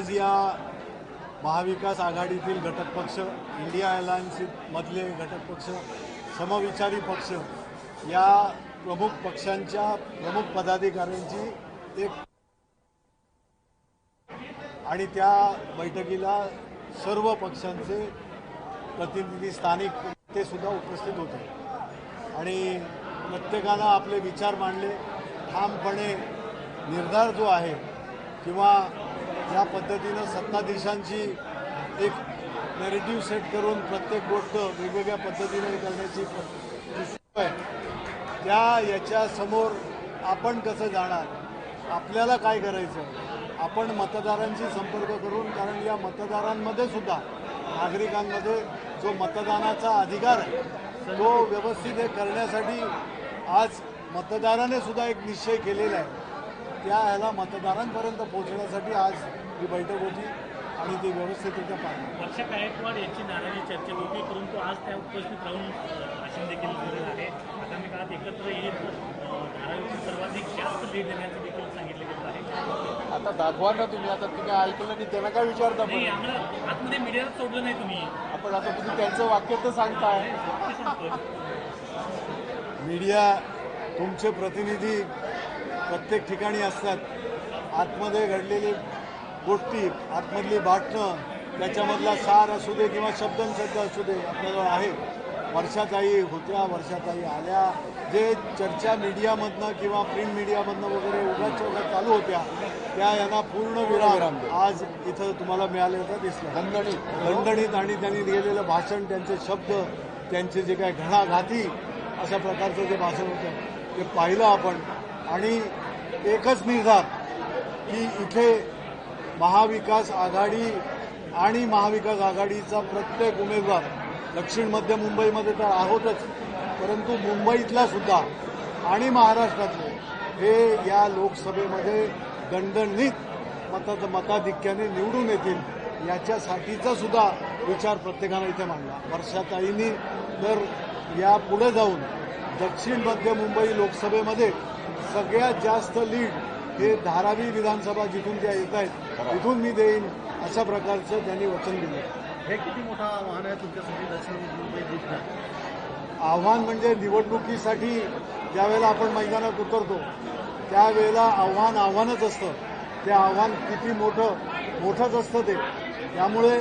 आज या महाविकास आघाडीतील घटक पक्ष, इंडिया अलायन्स मधले घटक पक्ष, समविचारी पक्ष या प्रमुख पक्षांच्या प्रमुख पदाधिकाऱ्यांची एक आणि त्या बैठकीला सर्व पक्षांचे प्रतिनिधी, स्थानिक ते सुद्धा उपस्थित होते आणि प्रत्येकानं आपले विचार मांडले. ठामपणे निर्धार जो आहे किंवा ज्या पद्धतीनं सत्ताधीशांची एक नॅरेटिव्ह सेट करून प्रत्येक गोष्ट वेगवेगळ्या पद्धतीने करण्याची आहे, त्या याच्यासमोर आपण कसं जाणार, आपल्याला काय करायचं, आपण मतदारांशी संपर्क करून, कारण या मतदारांमध्ये सुद्धा नागरिकांमध्ये जो मतदानाचा अधिकार आहे तो व्यवस्थित हे करण्यासाठी आज मतदाराने सुद्धा एक निश्चय केलेला आहे. त्या ह्याला मतदारांपर्यंत पोहोचण्यासाठी आज ही बैठक होती आणि ती व्यवस्थितरित्या पार पडली. वर्षा गायकवाड यांची नाराजी चर्चेत होती, परंतु आज त्या उपस्थित राहून भाषण देखील केलेलं आहे. आगामी काळात एकत्र येत धारावीची सर्वाधिक जास्त लीड देण्याचं देखील सांगितलं गेलं आहे. आता दाखवा ना तुम्ही, आता तुम्ही ऐकलं नाही त्यांना काय विचारता? नाही, आम्हाला आतमध्ये मीडियाला सोडलं नाही तुम्ही. आपण आता तुम्ही त्यांचं वाक्य तर सांगताय. मीडिया तुमचे प्रतिनिधी प्रत्येक ठिकाणी असतात. आतमध्ये घडलेली गोष्टी, आतमधली बातम्या, त्याच्यामधला सार असू दे किंवा शब्द असू दे आपल्याजवळ आहे. वर्षाताई होत्या, वर्षाताई आल्या, जे चर्चा मीडियामधनं किंवा प्रिंट मीडियामधनं वगैरे उगाच चालू होत्या त्या यांना पूर्ण विराम आज इथं तुम्हाला मिळालेलं दिसलं. दणदणीत आणि त्यांनी दिलेलं भाषण, त्यांचे शब्द, त्यांचे जे काय घणाघाती अशा प्रकारचं जे भाषण होतं ते पाहिलं आपण. आणि एकच निर्धार की इथे महाविकास आघाडी आणि महाविकास आघाडीचा प्रत्येक उमेदवार, दक्षिण मध्य मुंबईमध्ये तर आहोतच, परंतु मुंबईतला सुद्धा आणि महाराष्ट्रातले हे या लोकसभेमध्ये दणदणीत मताधिक्याने निवडून येतील याच्यासाठीचा सुद्धा विचार प्रत्येकानं इथे मांडला. वर्षाताईंनी तर या पुढे जाऊन दक्षिण मध्य मुंबई लोकसभेमध्ये सगळ्यात जास्त लीड हे धारावी विधानसभा जिथून त्या येत आहेत तिथून मी देईन अशा प्रकारचं त्यांनी वचन दिलं. हे किती मोठं आव्हान आहे तुमच्यासाठी दक्षिण मुंबई जिल्ह्यात? आव्हान म्हणजे निवडणुकीसाठी ज्यावेळेला आपण मैदानात उतरतो त्यावेळेला आव्हानच असतं. ते आव्हान किती मोठंच असतं ते. त्यामुळे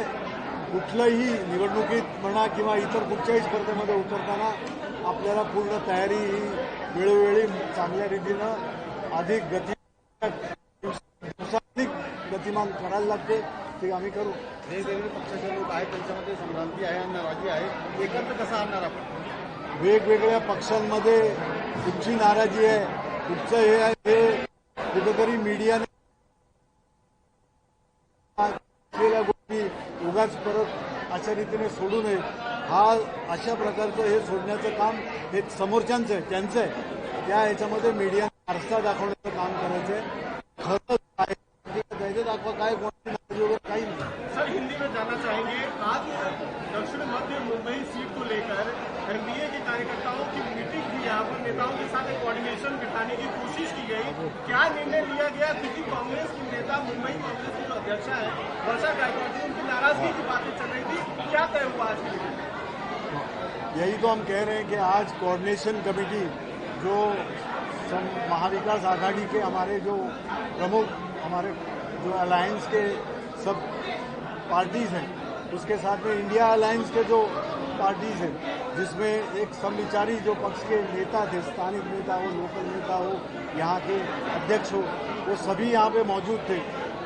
कुठलंही निवडणुकीत म्हणा किंवा इतर कुठच्याही स्पर्धेमध्ये उतरताना आपल्याला पूर्ण तयारी ही वेळोवेळी चांगल्या रीतीनं अधिक गतिमान करायला लागते. ते आम्ही करू. वेगवेगळे पक्षाचे लोक आहेत, त्यांच्यामध्ये संभ्रांती आहे, नाराजी आहे, एकत्र कसं आणणार आपण? वेगवेगळ्या पक्षांमध्ये तुमची नाराजी आहे, तुमचं हे आहे, हे कुठेतरी मीडियाने केलेल्या गोष्टी उगाच परत अशा रीतीने सोडू नये. हा अशा प्रकारचं हे सोडण्याचं काम हे समोरच्यांचं आहे, त्यांचं आहे. त्या ह्याच्यामध्ये मीडियाने आरसा दाखवण्याचं काम करायचं आहे. खरंच आहे त्याचे दाखवा, काय कोणाची नाराजी वगैरे काही नाही. सर, हिंदी में जानना चाहेंगे, आज दक्षिण मध्य मुंबई सीट को लेकर एनडीए के कार्यकर्ताओं की मीटिंग थी, यहाँ पर नेताओं के साथ एक कोऑर्डिनेशन बिठाने की कोशिश की गई, क्या निर्णय लिया गया? क्योंकि कांग्रेस की नेता, मुंबई कांग्रेस की जो अध्यक्ष है वर्षा गायकवाड़ जी, उनकी नाराजगी की बातें चल रही थी, क्या तय हुआ आज की? यही तो हम कह रहे हैं कि आज कोऑर्डिनेशन कमेटी जो महाविकास आघाड़ी के हमारे जो प्रमुख, हमारे जो अलायंस के सब पार्टीज हैं, उसके साथ में इंडिया अलायंस के जो पार्टीज हैं, जिसमें एक समविचारी जो पक्ष के नेता थे, स्थानिक नेता हो, लोकल नेता हो, यहाँ के अध्यक्ष हो, वो सभी यहाँ पे मौजूद थे.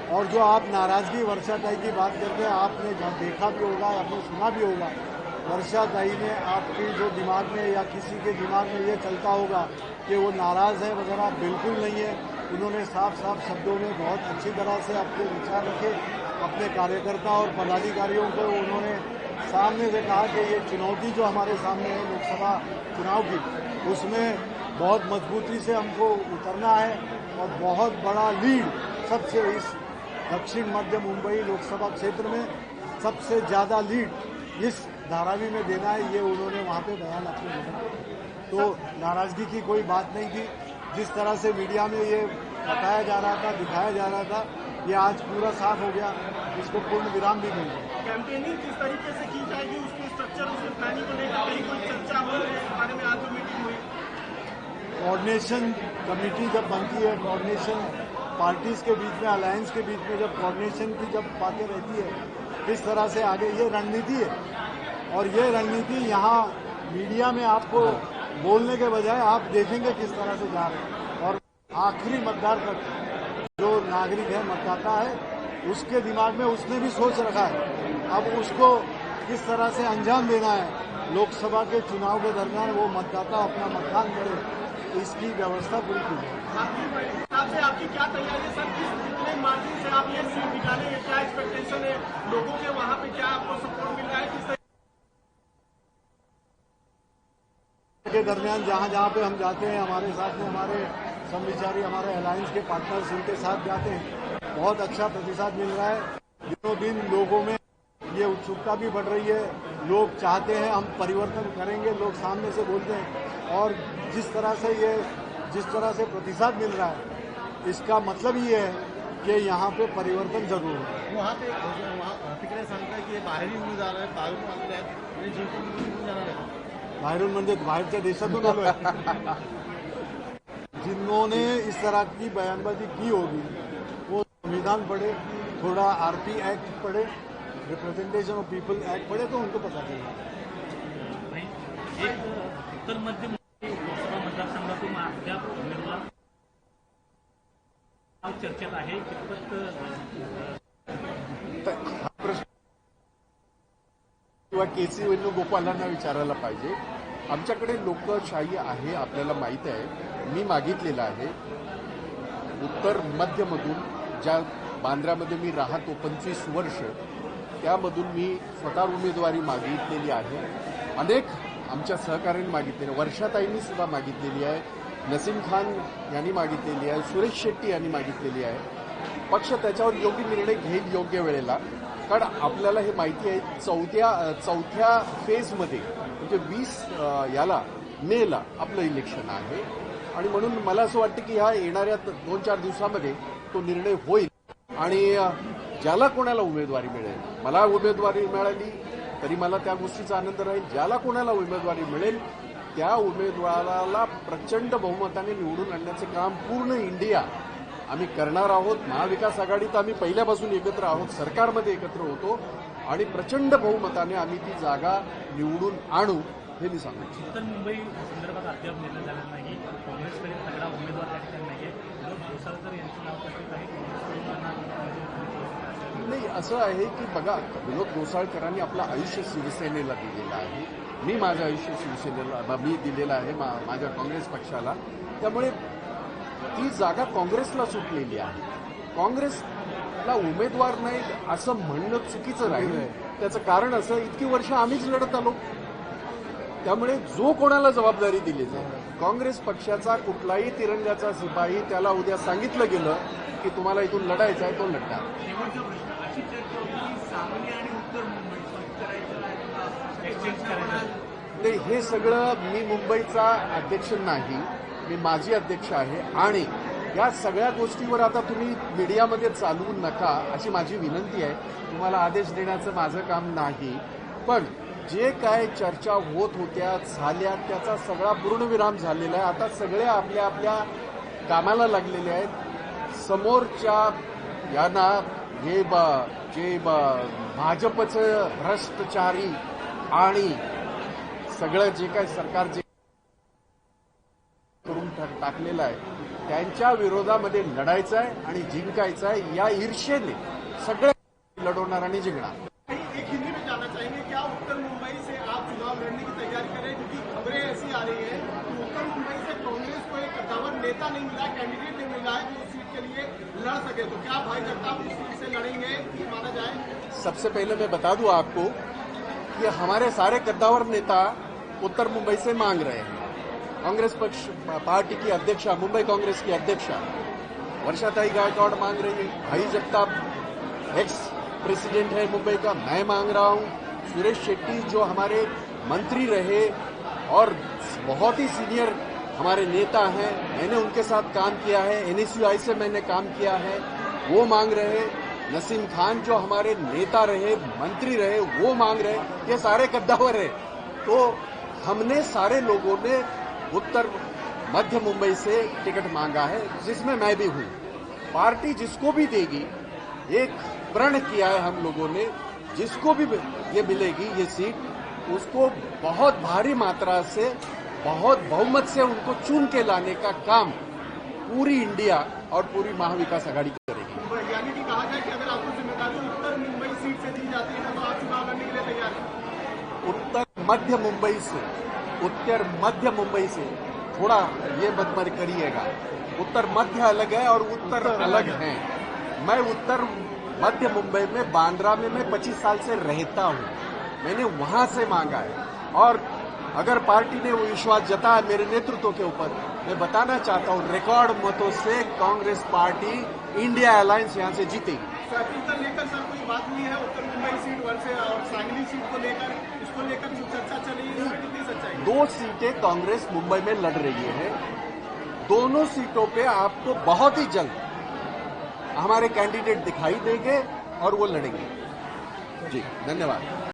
और जो आप नाराजगी वर्षाताई की बात करते हैं, आपने देखा भी होगा, आपने सुना भी होगा. वर्षाताई ने आपके जो दिमाग में या किसी के दिमाग में ये चलता होगा कि वो नाराज है वगैरह, बिल्कुल नहीं है. उन्होंने साफ शब्दों में बहुत अच्छी तरह से अपने विचार रखे. अपने कार्यकर्ता और पदाधिकारियों को उन्होंने सामने से कहा कि ये चुनौती जो हमारे सामने है लोकसभा चुनाव की, उसमें बहुत मजबूती से हमको उतरना है और बहुत बड़ा लीड, सबसे इस दक्षिण मध्य मुंबई लोकसभा क्षेत्र में सबसे ज़्यादा लीड इस धारावी में देना है. ये उन्होंने वहाँ पे बयान आपको दिया. तो नाराजगी की कोई बात नहीं थी. जिस तरह से मीडिया में ये बताया जा रहा था, दिखाया जा रहा था, ये आज पूरा साफ हो गया, इसको पूर्ण विराम भी मिल गया। कैंपेनिंग किस तरीके से की जाएगी, उसके स्ट्रक्चर, उसके प्लानिंग को लेकर कहीं कोई चर्चा हुई है, इस बारे में आज जो मीटिंग हुई? कोऑर्डिनेशन कमेटी जब बनती है, कोऑर्डिनेशन पार्टीज के बीच में, अलायंस के बीच में जब कोऑर्डिनेशन की जब बातें रहती है, किस तरह से आगे, ये रणनीति है। और ये रणनीति यहाँ मीडिया में आपको बोलने के बजाय आप देखेंगे किस तरह से जा रहे हैं। और आखिरी मतदार तक जो नागरिक है, मतदाता है, उसके दिमाग में उसने भी सोच रखा है, अब उसको किस तरह से अंजाम देना है। लोकसभा के चुनाव के दरमियान वो मतदाता अपना मतदान करे, इसकी व्यवस्था पूरी की जाए। हिसाब से आपकी क्या तैयारी है सर, कितने मार्जिन से आप ये सीट निकालेंगे, क्या एक्सपेक्टेशन है लोगों के, वहाँ पे क्या आपको सपोर्ट मिल रहा है, किस के दरमियान जहाँ जहाँ पे हम जाते हैं, हमारे साथ में हमारे समविचारी, हमारे अलायंस के पार्टनर्स, उनके साथ जाते हैं, बहुत अच्छा प्रतिसाद मिल रहा है। दिनों दिन लोगों में ये उत्सुकता भी बढ़ रही है, लोग चाहते हैं हम परिवर्तन करेंगे, लोग सामने से बोलते हैं। और जिस तरह से प्रतिसाद मिल रहा है, इसका मतलब ये है कि यहाँ पे परिवर्तन जरूर है। वहाँ पे तिकडे सांगताय की बाहेरील उमेदवार आहेत, बाहेरून आलेले आहेत, म्हणजे जिंकून निवडून जाणार आहेत. बाहेरून म्हणजे बाहेरच्या देशातून आलोय। जिन्होंने इस तरह की बयानबाजी की होगी वो संविधान पढ़े, थोड़ा आरपी एक्ट पढ़े, रिप्रेजेंटेशन ऑफ पीपल एक्ट पढ़े, तो उनको पता चलेगा। एक उत्तर मध्य लोकसभा मतदारसंघातून अद्याप उमेदवार चर्चेत आहे, कितपत हा प्रश्न किंवा केसी वेणुगोपालांना विचारायला पाहिजे। आमच्याकडे लोकशाही आहे, आपल्याला माहित आहे। मी मागितलेलं आहे उत्तर मध्यमधून, ज्या बांद्र्यामध्ये मी राहतो 25 वर्ष, त्यामधून मी स्वतः उमेदवारी मागितलेली आहे। अनेक आमच्या सहकाऱ्यांनी मागितलेली, वर्षाताईंनी सुद्धा मागितलेली आहे, नसीम खान यांनी मागितलेली आहे, सुरेश शेट्टी यांनी मागितलेली आहे। पक्ष त्याच्यावर योग्य निर्णय घेईल योग्य वेळेला, कारण आपल्याला हे माहिती आहे चौथ्या फेजमध्ये म्हणजे 20 मेला आपलं इलेक्शन आहे आणि म्हणून मला असं वाटतं की ह्या येणाऱ्या 2-4 दिवसामध्ये तो निर्णय होईल आणि ज्याला कोणाला उमेदवारी मिळेल, मला उमेदवारी मिळाली तरी मला त्या गोष्टीचा आनंद राहील, ज्याला कोणाला उमेदवारी मिळेल त्या उमेदवाराला प्रचंड बहुमताने निवडून आणण्याचे काम पूर्ण इंडिया आम्ही करणार आहोत। महाविकास आघाडीत आम्ही पहिल्यापासून एकत्र आहोत, सरकारमध्ये एकत्र होतो आणि प्रचंड बहुमताने आम्ही ती जागा निवडून आणू, हे मी सांगतो। उत्तर मुंबई संदर्भात अद्याप निर्णय झाला नाही, काँग्रेसकडे तगडा उमेदवार त्या ठिकाणी नाहीये, विनोद घोसाळकर यांचं नाव कथित आहे, नाही असं आहे की बघा, विनोद घोसाळकरांनी आपलं आयुष्य शिवसेनेला दिलेलं आहे, मी माझं आयुष्य शिवसेनेला दिलेलं आहे माझ्या काँग्रेस पक्षाला, त्यामुळे ती जागा काँग्रेसला सुटलेली आहे। काँग्रेसला उमेदवार नाही असं म्हणणं चुकीचं राहील। त्याचं कारण असं, इतकी वर्ष आम्हीच लढत आलो, त्यामुळे जो कोणाला जबाबदारी दिली जाईल, काँग्रेस पक्षाचा कुठलाही तिरंगाचा शिपाई त्याला उद्या सांगितलं गेलं की तुम्हाला इथून लढायचं आहे, तो लढणार। शेवटचा प्रश्न, अशी चर्चा होती की सांगली आणि उत्तर मुंबई एक्सचेंज करायचं, नाही हे सगळं, मी मुंबईचा अध्यक्ष नाही, मी माजी अध्यक्ष आहे आणि या सगळ्या गोष्टीवर आता तुम्ही मीडियामध्ये चालवू नका अशी माझी विनंती आहे। तुम्हाला आदेश देण्याचं माझं काम नाही, पण जे काय चर्चा होत होत्या झाल्या त्याचा सगळा पूर्णविराम झालेला आहे। आता सगळे आपल्या आपल्या कामाला लागलेले आहेत। समोरच्या यांना जे भाजपचं भ्रष्टाचारी आणि सगळं जे काय सरकार जे करून टाकलेलं आहे त्यांच्या विरोधामध्ये लढायचं आहे आणि जिंकायचं आहे। या ईर्ष्येने सगळे लढवणार आणि जिंकणार। एक हिंदी में जानना चाहेंगे, क्या उत्तर मुंबई से आप चुनाव लड़ने की तैयारी करें, क्योंकि खबरें ऐसी आ रही है कि उत्तर मुंबई से कांग्रेस को एक कद्दावर नेता नहीं मिला, कैंडिडेट नहीं मिला है जो उस सीट के लिए लड़ सके, तो क्या भाई जगताप उस सीट से लड़ेंगे, ये माना जाए? सबसे पहले मैं बता दूं आपको कि हमारे सारे कद्दावर नेता उत्तर मुंबई से मांग रहे हैं। कांग्रेस पक्ष पार्टी की अध्यक्षा, मुंबई कांग्रेस की अध्यक्षा वर्षाताई गायकवाड़ मांग रही है, भाई जगताप एक्स प्रेसिडेंट है मुंबई का, मैं मांग रहा हूं, सुरेश शेट्टी जो हमारे मंत्री रहे और बहुत ही सीनियर हमारे नेता हैं, मैंने उनके साथ काम किया है, एनएसयूआई से मैंने काम किया है, वो मांग रहे, नसीम खान जो हमारे नेता रहे, मंत्री रहे, वो मांग रहे, ये सारे कद्दावर है। तो हमने सारे लोगों ने उत्तर मध्य मुंबई से टिकट मांगा है, जिसमें मैं भी हूं। पार्टी जिसको भी देगी, एक प्रण किया है हम लोगों ने, जिसको भी ये मिलेगी ये सीट, उसको बहुत भारी मात्रा से, बहुत बहुमत से उनको चुन के लाने का काम पूरी इंडिया और पूरी महाविकास आघाड़ी करेगी। यानी कि कहा जाए कि अगर आपको जिम्मेदारी उत्तर मुंबई सीट से दी जाती है तो आप चुनाव लड़ने के लिए तैयार हैं? उत्तर मध्य मुंबई से थोड़ा ये मत करिएगा। उत्तर मध्य अलग है और उत्तर अलग है। मैं उत्तर मध्य मुंबई में बांद्रा में मैं 25 साल से रहता हूं, मैंने वहां से मांगा है। और अगर पार्टी ने वो विश्वास जताया मेरे नेतृत्व के ऊपर, मैं बताना चाहता हूं रिकॉर्ड मतों से कांग्रेस पार्टी इंडिया अलायंस यहां से जीतेगी। सर लेकर सर कोई बात नहीं है उत्तर मुंबई सीट से और सांगली सीट को लेकर, इसको लेकर जो चर्चा चली है इसमें कितनी सच्चाई है? 2 सीटें कांग्रेस मुंबई में लड़ रही है। दोनों सीटों पे आपको बहुत ही जल्द हमारे कैंडिडेट दिखाई देंगे और वो लड़ेंगे। जी धन्यवाद।